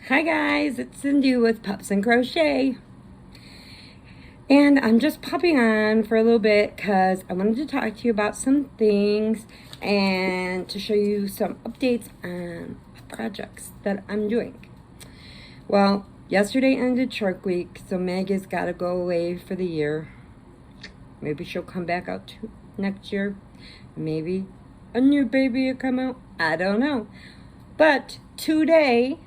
Hi guys, it's Cindy with Pups and Crochet. And I'm just popping on for a little bit because I wanted to talk to you about some things and to show you some updates on projects that I'm doing. Well, yesterday ended Shark Week, so Meg has got to go away for the year. Maybe she'll come back out next year. Maybe a new baby will come out. I don't know. But today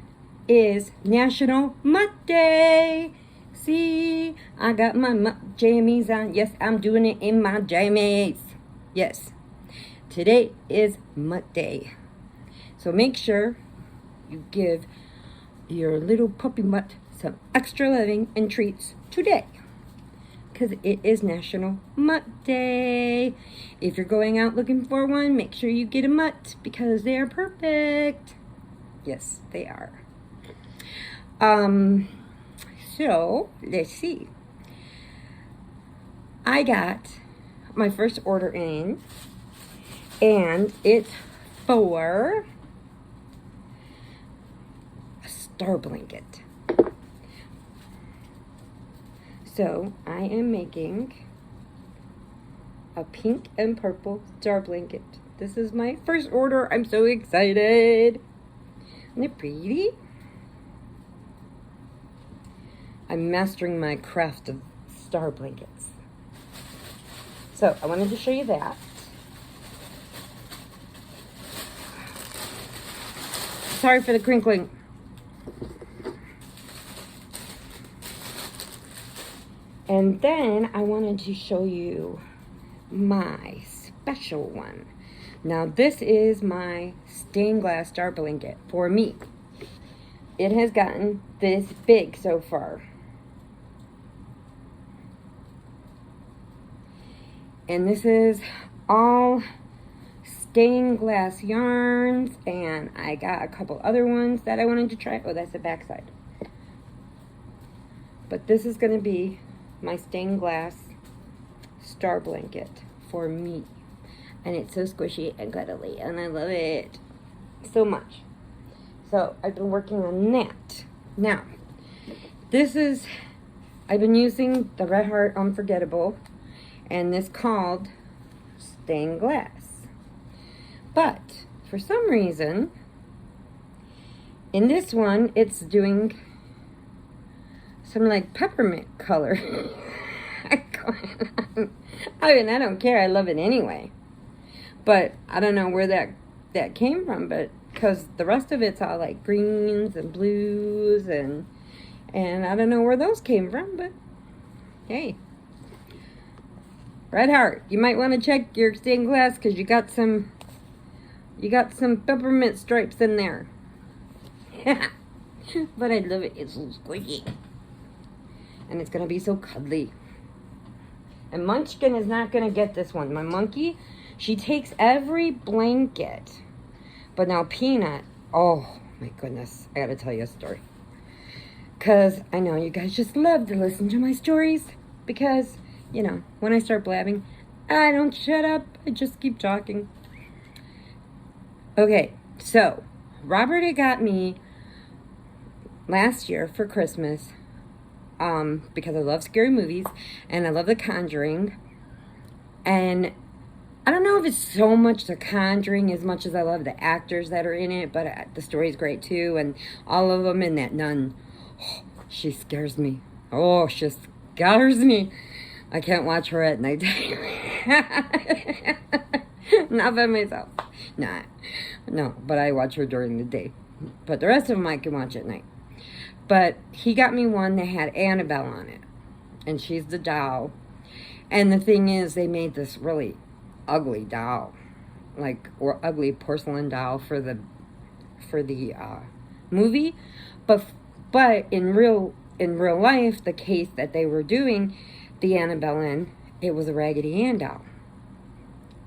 is National MUTT Day. See, I got my MUTT jammies on. Yes, I'm doing it in my jammies. Yes, today is MUTT Day. So make sure you give your little puppy mutt some extra loving and treats today, because it is National MUTT Day. If you're going out looking for one, make sure you get a mutt because they are perfect. Yes, they are. So let's see. I got my first order in, and it's for a star blanket. So I am making a pink and purple star blanket. This is my first order. I'm so excited. Isn't it pretty? I'm mastering my craft of star blankets. So I wanted to show you that. Sorry for the crinkling. And then I wanted to show you my special one. Now this is my stained glass star blanket for me. It has gotten this big so far. And this is all stained glass yarns, and I got a couple other ones that I wanted to try. Oh, that's the back side. But this is going to be my stained glass star blanket for me. And it's so squishy and cuddly, and I love it so much. So I've been working on that. Now, I've been using the Red Heart Unforgettable, and this called stained glass. But for some reason, in this one, it's doing some like peppermint color. I mean, I don't care. I love it anyway. But I don't know where that came from, but because the rest of it's all like greens and blues, and I don't know where those came from, but hey. Red Heart, you might want to check your stained glass because you got some peppermint stripes in there. But I love it. It's so squishy. And it's going to be so cuddly. And Munchkin is not going to get this one. My monkey, she takes every blanket. But now Peanut, oh my goodness, I got to tell you a story. Because I know you guys just love to listen to my stories. Because, you know, when I start blabbing, I don't shut up. I just keep talking. Okay, so Robert had got me last year for Christmas, because I love scary movies and I love The Conjuring. And I don't know if it's so much The Conjuring as much as I love the actors that are in it, but the story's great too. And all of them, and that nun, oh, she scares me. Oh, she scares me. I can't watch her at night. Not by myself. Nah. No, but I watch her during the day. But the rest of them I can watch at night. But he got me one that had Annabelle on it. And she's the doll. And the thing is, they made this really ugly doll. Or ugly porcelain doll for the movie. But in real life, the case that they were doing the Annabelle in, it was a Raggedy Ann doll.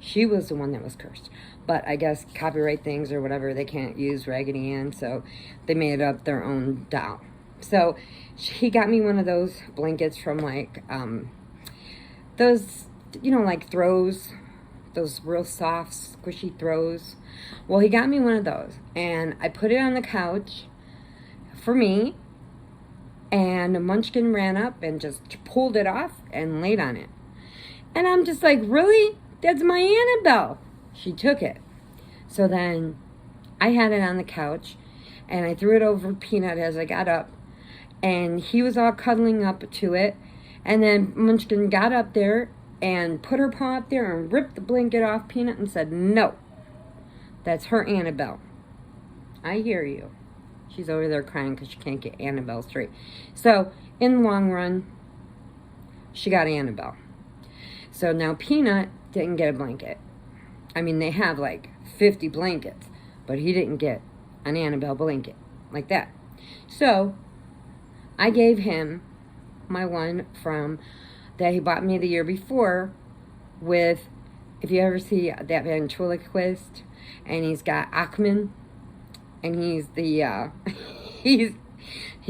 She was the one that was cursed. But I guess copyright things or whatever, they can't use Raggedy Ann, so they made up their own doll. So he got me one of those blankets from like those, you know, like throws, those real soft, squishy throws. Well, he got me one of those, and I put it on the couch for me, and Munchkin ran up and just pulled it off and laid on it. And I'm just like, really? That's my Annabelle. She took it. So then I had it on the couch, and I threw it over Peanut as I got up, and he was all cuddling up to it. And then Munchkin got up there and put her paw up there and ripped the blanket off Peanut and said, no, that's her Annabelle. I hear you. She's over there crying because she can't get Annabelle straight. So, in the long run, she got Annabelle. So now Peanut didn't get a blanket. I mean, they have like 50 blankets, but he didn't get an Annabelle blanket like that. So, I gave him my one from that he bought me the year before with, if you ever see that ventriloquist, and he's got Achman, and he's the, he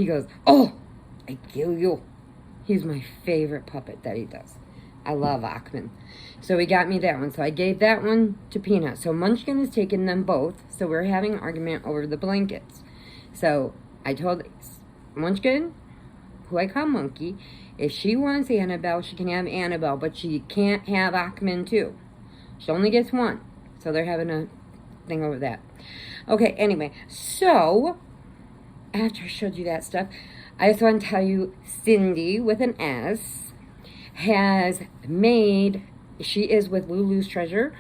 goes, oh, I kill you. He's my favorite puppet that he does. I love Achman. So he got me that one. So I gave that one to Peanut. So Munchkin has taken them both. So we're having an argument over the blankets. So I told Munchkin, who I call Monkey, if she wants Annabelle, she can have Annabelle, but she can't have Achman too. She only gets one. So they're having a thing over that. Okay, anyway, so after I showed you that stuff, I just want to tell you Cindy with an S has made, she is with Lulu's Treasure.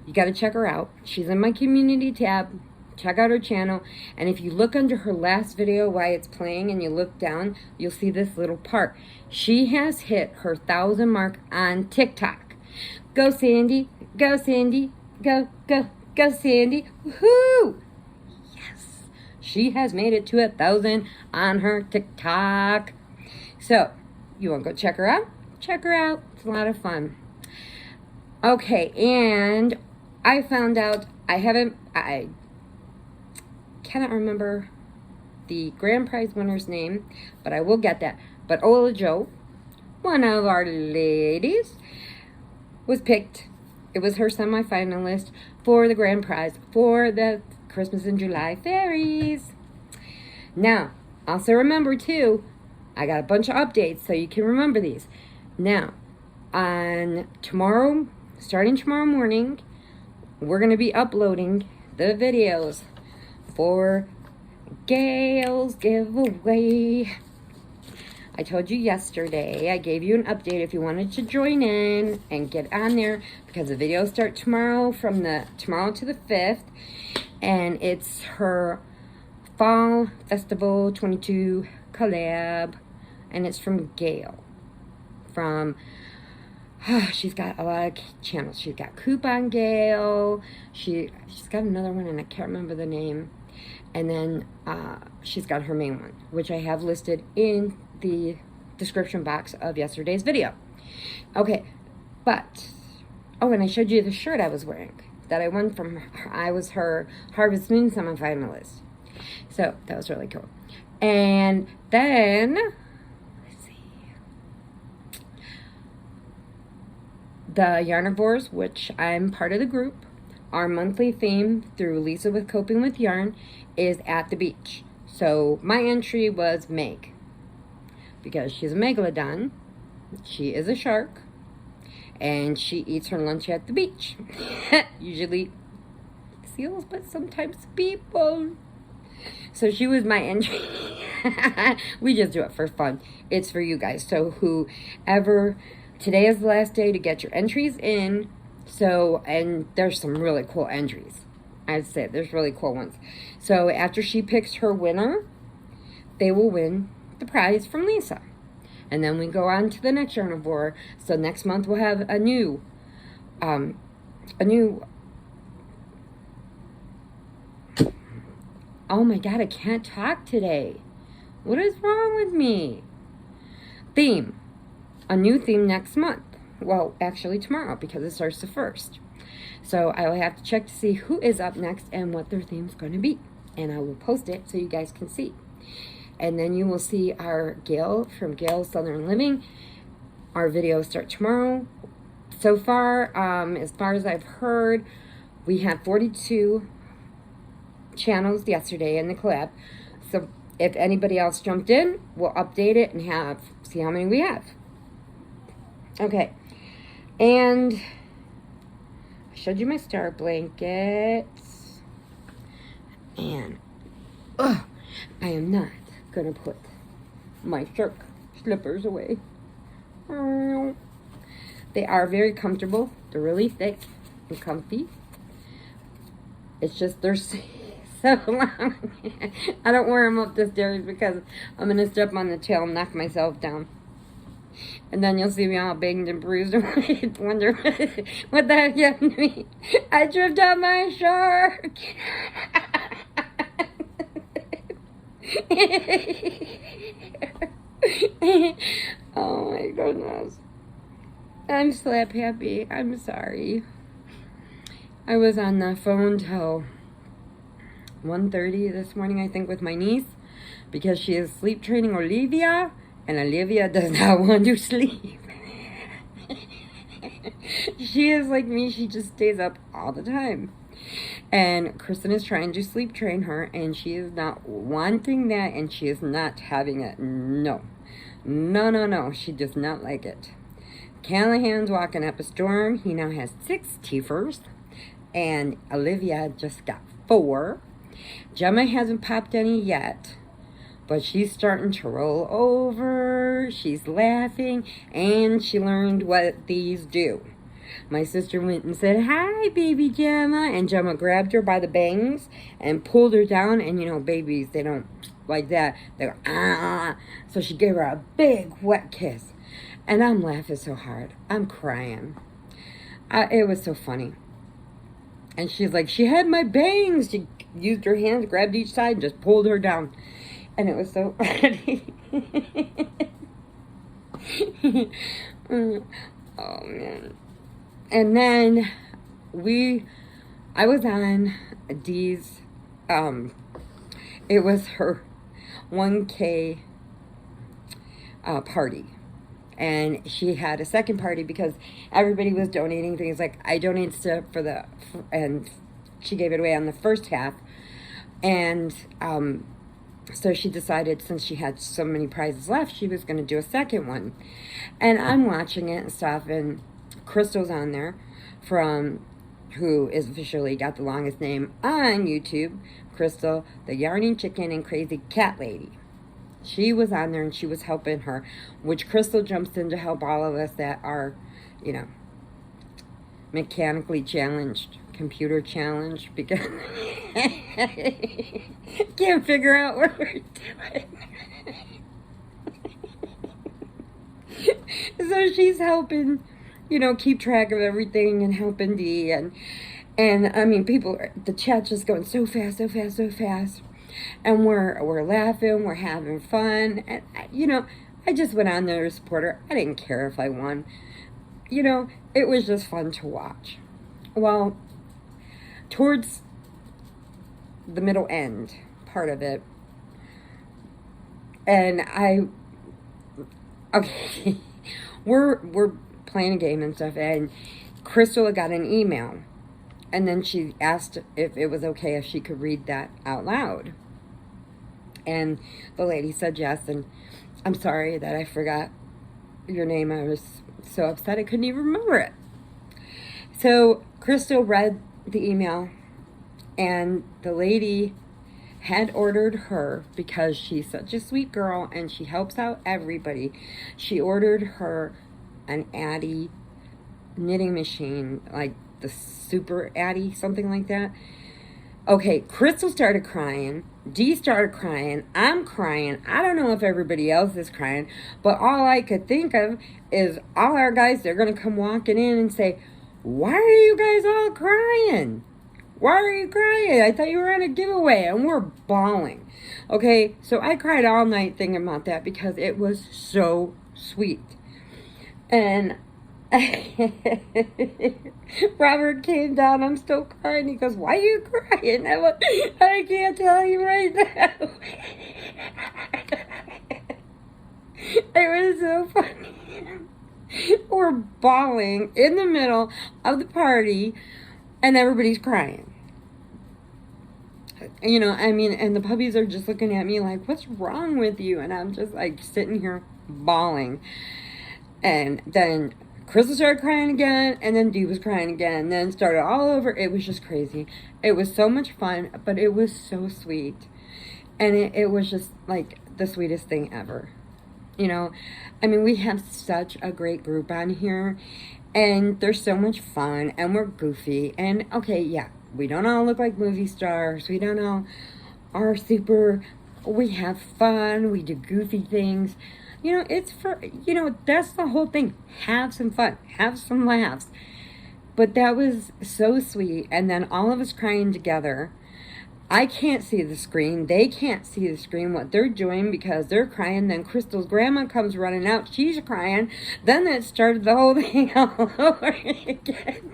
You got to check her out. She's in my community tab. Check out her channel. And if you look under her last video while it's playing and you look down, you'll see this little part. She has hit her 1,000 mark on TikTok. Go, Sandy. Go, Sandy. Go, go, go, Sandy. Woohoo! Yes. She has made it to 1,000 on her TikTok. So, you want to go check her out? Check her out. It's a lot of fun. Okay, and I found out, I cannot remember the grand prize winner's name, but I will get that. But Ola Joe, one of our ladies, was picked. It was her semifinalist for the grand prize for the Christmas in July fairies. Now, also remember too, I got a bunch of updates so you can remember these. Now, on tomorrow, starting tomorrow morning, we're going to be uploading the videos for Gail's giveaway. I told you yesterday, I gave you an update if you wanted to join in and get on there, because the videos start tomorrow from tomorrow to the 5th, and it's her Fall Festival 22 collab, and it's from Gail. She's got a lot of channels. She's got Coupon Gail. She's got another one, and I can't remember the name. And then she's got her main one, which I have listed in the description box of yesterday's video. Okay, but, oh, and I showed you the shirt I was wearing that I won from her. I was her Harvest Moon semifinalist. So that was really cool. And then, let's see, the Yarnivores, which I'm part of the group, our monthly theme through Lisa with Coping with Yarn is at the beach. So my entry was Meg, because she's a megalodon, she is a shark, and she eats her lunch at the beach. Usually seals, but sometimes people. So she was my entry. We just do it for fun. It's for you guys. So whoever, today is the last day to get your entries in. So, and there's some really cool entries. I'd say there's really cool ones. So after she picks her winner, they will win the prize from Lisa. And then we go on to the next Yarnivore. So next month we'll have a new, oh my God, I can't talk today. What is wrong with me? Theme. A new theme next month. Well, actually tomorrow, because it starts the 1st. So I will have to check to see who is up next and what their theme is going to be. And I will post it so you guys can see. And then you will see our Gail from Gail's Southern Living. Our videos start tomorrow. So far as I've heard, we had 42 channels yesterday in the collab. So if anybody else jumped in, we'll update it and see how many we have. Okay. And I showed you my star blankets. And I am not going to put my shark slippers away. They are very comfortable. They're really thick and comfy. It's just they're so long. I don't wear them up the stairs because I'm going to step on the tail and knock myself down. And then you'll see me all banged and bruised and wonder what the heck happened to me. I tripped on my shark. Oh my goodness. I'm slap happy. I'm sorry. I was on the phone till 1:30 this morning, I think, with my niece because she is sleep training Olivia, and Olivia does not want to sleep. She is like me. She just stays up all the time. And Kristen is trying to sleep train her, and she is not wanting that, and she is not having it. No. No, no, no. She does not like it. Callahan's walking up a storm. He now has 6 teethers, and Olivia just got 4. Gemma hasn't popped any yet, but she's starting to roll over. She's laughing, and she learned what these do. My sister went and said, "Hi, baby Gemma," and Gemma grabbed her by the bangs and pulled her down, and you know, babies, they don't like that. They go, ah. So she gave her a big wet kiss, and I'm laughing so hard. I'm crying. It was so funny. And she's like, she had my bangs. She used her hands, grabbed each side, and just pulled her down. And it was so funny. Oh, man. And then I was on Dee's, it was her 1K party. And she had a second party because everybody was donating things. Like, I donated stuff and she gave it away on the first half. And so she decided, since she had so many prizes left, she was going to do a second one. And I'm watching it and stuff, and Krystal's on there, who is officially got the longest name on YouTube, Krystal, the Yarning Chicken and Crazy Cat Lady. She was on there, and she was helping her, which Krystal jumps in to help all of us that are, you know, mechanically challenged, computer challenged, because can't figure out what we're doing. So she's helping, you know, keep track of everything and helping Dee, and I mean, the chat just going so fast, so fast, so fast. And we're laughing, we're having fun, and you know, I just went on there to support her. I didn't care if I won. You know, it was just fun to watch. Well, towards the middle end part of it, and okay, we're playing a game and stuff, and Krystal got an email, and then she asked if it was okay if she could read that out loud. And the lady said yes, and I'm sorry that I forgot your name. I was so upset I couldn't even remember it. So Krystal read the email, and the lady had ordered her, because she's such a sweet girl and she helps out everybody, she ordered her an Addy knitting machine, like the Super Addy, something like that. Okay, Krystal started crying. Dee started crying. I'm crying. I don't know if everybody else is crying, but all I could think of is all our guys, they're going to come walking in and say, "Why are you guys all crying? Why are you crying? I thought you were on a giveaway," and we're bawling. Okay, so I cried all night thinking about that because it was so sweet. And Robert came down. I'm still crying. He goes, "Why are you crying?" I'm like, "I can't tell you right now." It was so funny. We're bawling in the middle of the party, and everybody's crying. You know, I mean, and the puppies are just looking at me like, what's wrong with you? And I'm just like sitting here bawling. And then Krystal started crying again, and then Dee was crying again, and then started all over. It was just crazy. It was so much fun, but it was so sweet. And it was just like the sweetest thing ever. You know, I mean, we have such a great group on here, and they're so much fun, and we're goofy. And okay, yeah, we don't all look like movie stars. We don't all are super, we have fun. We do goofy things. You know, it's for, you know, that's the whole thing. Have some fun. Have some laughs. But that was so sweet. And then all of us crying together. I can't see the screen. They can't see the screen, what they're doing, because they're crying. Then Krystal's grandma comes running out. She's crying. Then it started the whole thing all over again.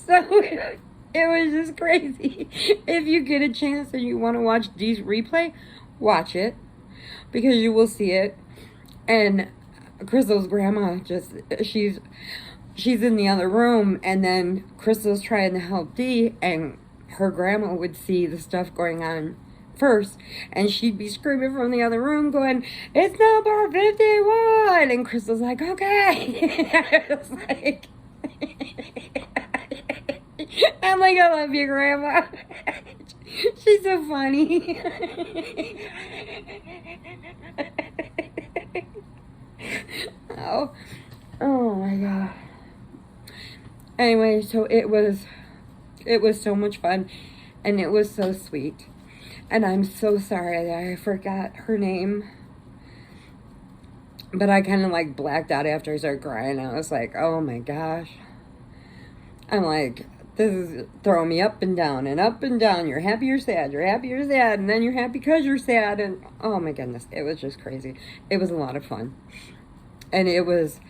So it was just crazy. If you get a chance and you want to watch Dee's replay, watch it, because you will see it. And Krystal's grandma just, she's in the other room, and then Krystal's trying to help Dee, and her grandma would see the stuff going on first, and she'd be screaming from the other room going, it's number 51, and Krystal's like, okay. I was like, I'm like, I love you, Grandma. She's so funny. Oh my God. Anyway, so it was so much fun, and it was so sweet. And I'm so sorry that I forgot her name. But I kind of like blacked out after I started crying. I was like, oh my gosh. I'm like, this is throwing me up and down and up and down. You're happy, you're sad. You're happy, you're sad. And then you're happy because you're sad. And oh my goodness, it was just crazy. It was a lot of fun. And it was,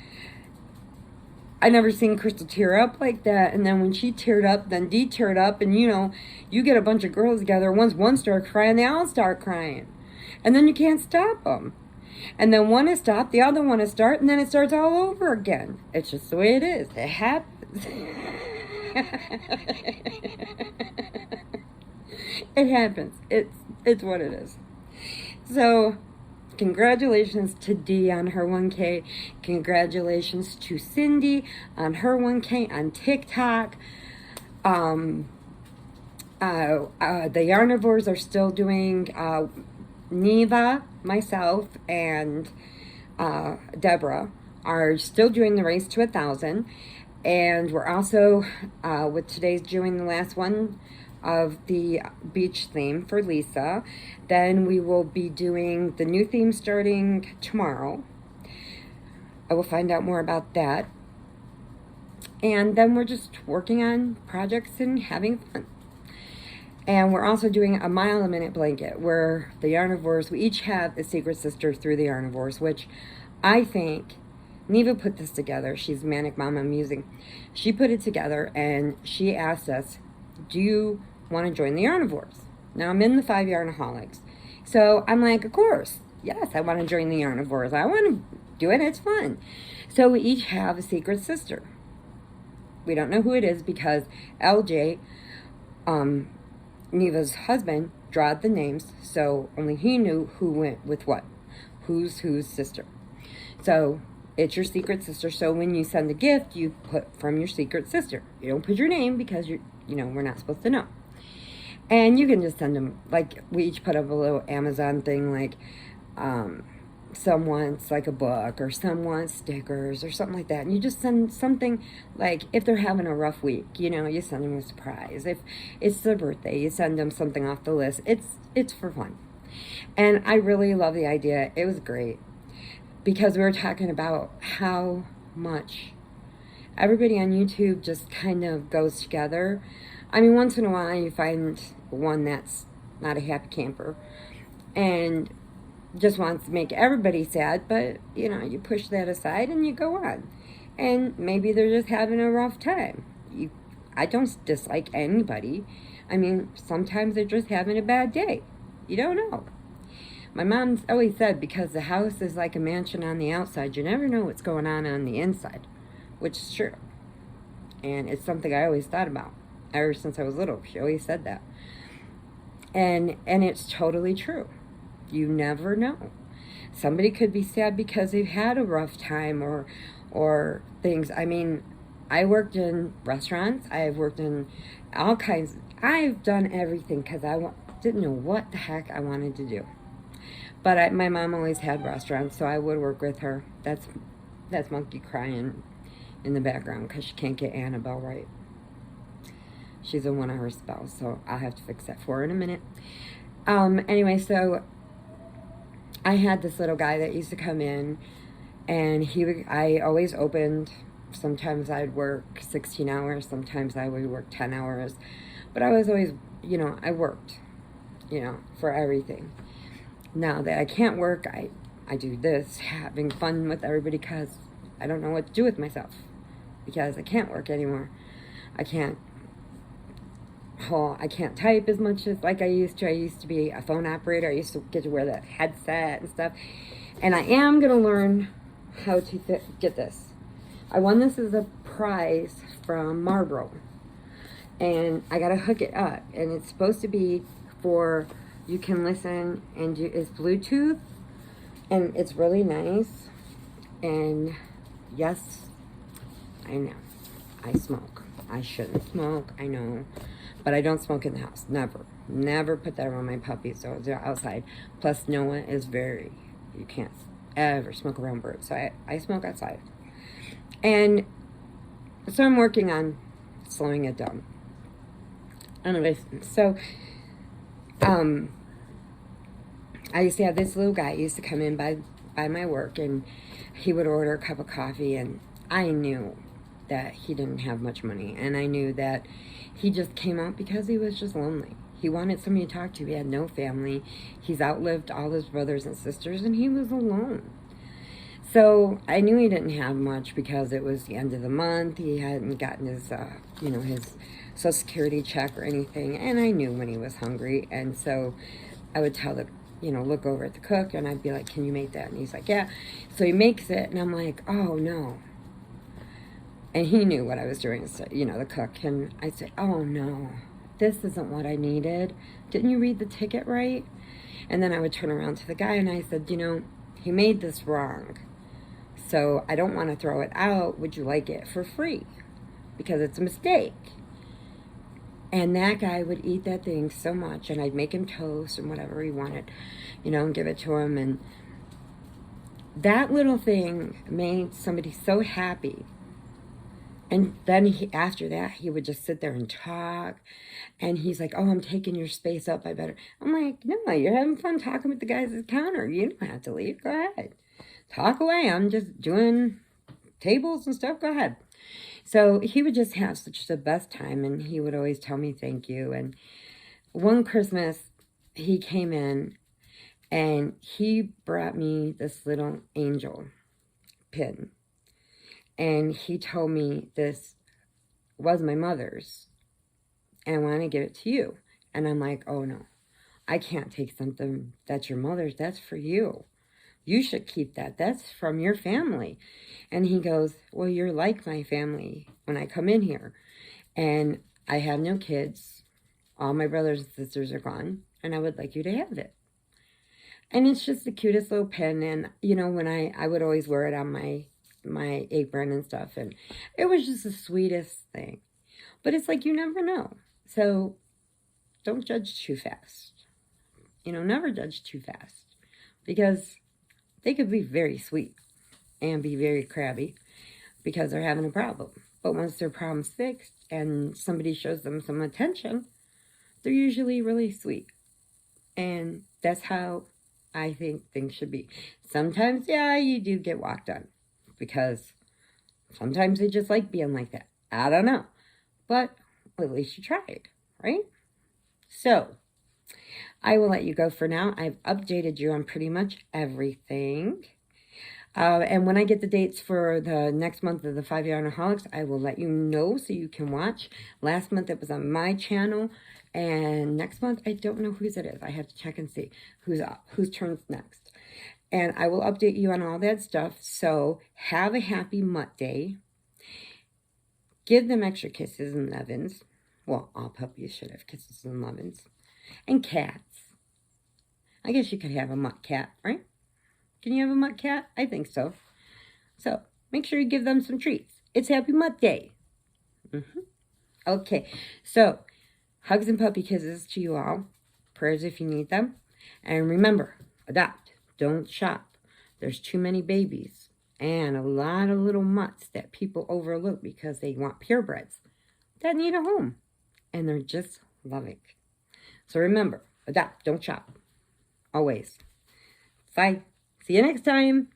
I never seen Krystal tear up like that. And then when she teared up, then Dee teared up. And you know, you get a bunch of girls together. Once one starts crying, they all start crying. And then you can't stop them. And then one is stopped, the other one is start, and then it starts all over again. It's just the way it is. It happens. It happens. It's what it is. So, congratulations to Dee on her 1K. Congratulations to Cindy on her 1K on TikTok. The Yarnivores are still doing, Neva, myself, and Deborah are still doing the race to 1,000. And we're also, with today's doing the last one of the beach theme for Lisa. Then we will be doing the new theme starting tomorrow. I will find out more about that. And then we're just working on projects and having fun. And we're also doing a mile a minute blanket where the Yarnivores, we each have a secret sister through the Yarnivores, which I think Neva put this together. She's Manic Mama Musing. She put it together and she asked us, do you want to join the Yarnivores? Now I'm in the 5 Yarnaholics. So I'm like, of course. Yes, I want to join the Yarnivores. I want to do it. It's fun. So we each have a secret sister. We don't know who it is because LJ, Neva's husband, drawed the names, so only he knew who went with what, who's sister. So it's your secret sister. So when you send a gift, you put from your secret sister. You don't put your name because we're not supposed to know. And you can just send them, like we each put up a little Amazon thing, like some wants like a book, or some wants stickers or something like that. And you just send something, like if they're having a rough week, you send them a surprise. If it's their birthday, you send them something off the list. It's for fun. And I really love the idea. It was great because we were talking about how much everybody on YouTube just kind of goes together. I mean, once in a while you find one that's not a happy camper and just wants to make everybody sad, but you push that aside and you go on. And maybe they're just having a rough time. I don't dislike anybody. I mean, sometimes they're just having a bad day. You don't know. My mom's always said, because the house is like a mansion on the outside, you never know what's going on the inside, which is true. And it's something I always thought about ever since I was little. She always said that. And it's totally true. You never know. Somebody could be sad because they've had a rough time or things. I mean, I worked in restaurants. I've worked in all kinds. I've done everything because I didn't know what the heck I wanted to do. But my mom always had restaurants, so I would work with her. That's Monkey crying in the background because she can't get Annabelle right. She's in one of her spells, so I'll have to fix that for her in a minute. Anyway, so I had this little guy that used to come in, and I always opened. Sometimes I'd work 16 hours, sometimes I would work 10 hours, but I was always, I worked, for everything. Now that I can't work, I do this, having fun with everybody, because I don't know what to do with myself, because I can't work anymore. I can't type as much as like I used to. I used to be a phone operator. I used to get to wear that headset and stuff. And I am going to learn how to get this. I won this as a prize from Marlboro. And I got to hook it up. And it's supposed to be for, you can listen and it's Bluetooth. And it's really nice. And yes, I know, I smoke. I shouldn't smoke, I know. But I don't smoke in the house. Never put that around my puppies. So they're outside. Plus Noah is you can't ever smoke around birds. So I smoke outside. And so I'm working on slowing it down. Anyway, so I used to have this little guy used to come in by my work, and he would order a cup of coffee, and I knew that he didn't have much money, and I knew that he just came out because he was just lonely. He wanted somebody to talk to. He had no family. He's outlived all his brothers and sisters, and he was alone. So I knew he didn't have much because it was the end of the month. He hadn't gotten his, his Social Security check or anything, and I knew when he was hungry. And so I would tell the, look over at the cook, and I'd be like, "Can you make that?" And he's like, "Yeah." So he makes it, and I'm like, "Oh no." And he knew what I was doing, so, the cook. And I said, "Oh no, this isn't what I needed. Didn't you read the ticket right?" And then I would turn around to the guy and I said, "He made this wrong. So I don't want to throw it out. Would you like it for free? Because it's a mistake." And that guy would eat that thing so much, and I'd make him toast and whatever he wanted, and give it to him. And that little thing made somebody so happy. And then after that, he would just sit there and talk. And he's like, "Oh, I'm taking your space up. I better." I'm like, "No, you're having fun talking with the guys at the counter. You don't have to leave. Go ahead. Talk away. I'm just doing tables and stuff. Go ahead." So he would just have such the best time. And he would always tell me thank you. And one Christmas, he came in and he brought me this little angel pin. And he told me this was my mother's, and I want to give it to you. And I'm like, "Oh no, I can't take something that's your mother's. That's for you. You should keep that. That's from your family." And he goes, "Well, you're like my family when I come in here. And I have no kids. All my brothers and sisters are gone. And I would like you to have it." And it's just the cutest little pin. And, when I would always wear it on my apron and stuff, and it was just the sweetest thing. But it's like, you never know. So don't judge too fast. Never judge too fast, because they could be very sweet and be very crabby because they're having a problem. But once their problem's fixed and somebody shows them some attention, they're usually really sweet. And that's how I think things should be. Sometimes, yeah, you do get walked on, because sometimes they just like being like that. I don't know. But at least you tried, right? So I will let you go for now. I've updated you on pretty much everything. And when I get the dates for the next month of the 5 Yarnaholics, I will let you know so you can watch. Last month it was on my channel. And next month, I don't know whose it is. I have to check and see whose turn's next. And I will update you on all that stuff. So have a happy MUTT Day. Give them extra kisses and lovins. Well, all puppies should have kisses and lovins. And cats. I guess you could have a mutt cat, right? Can you have a mutt cat? I think so. So, make sure you give them some treats. It's Happy Mutt Day. Okay, so hugs and puppy kisses to you all. Prayers if you need them. And remember, adopt. Don't shop. There's too many babies and a lot of little mutts that people overlook because they want purebreds that need a home. And they're just loving. So remember, adopt. Don't shop. Always. Bye. See you next time.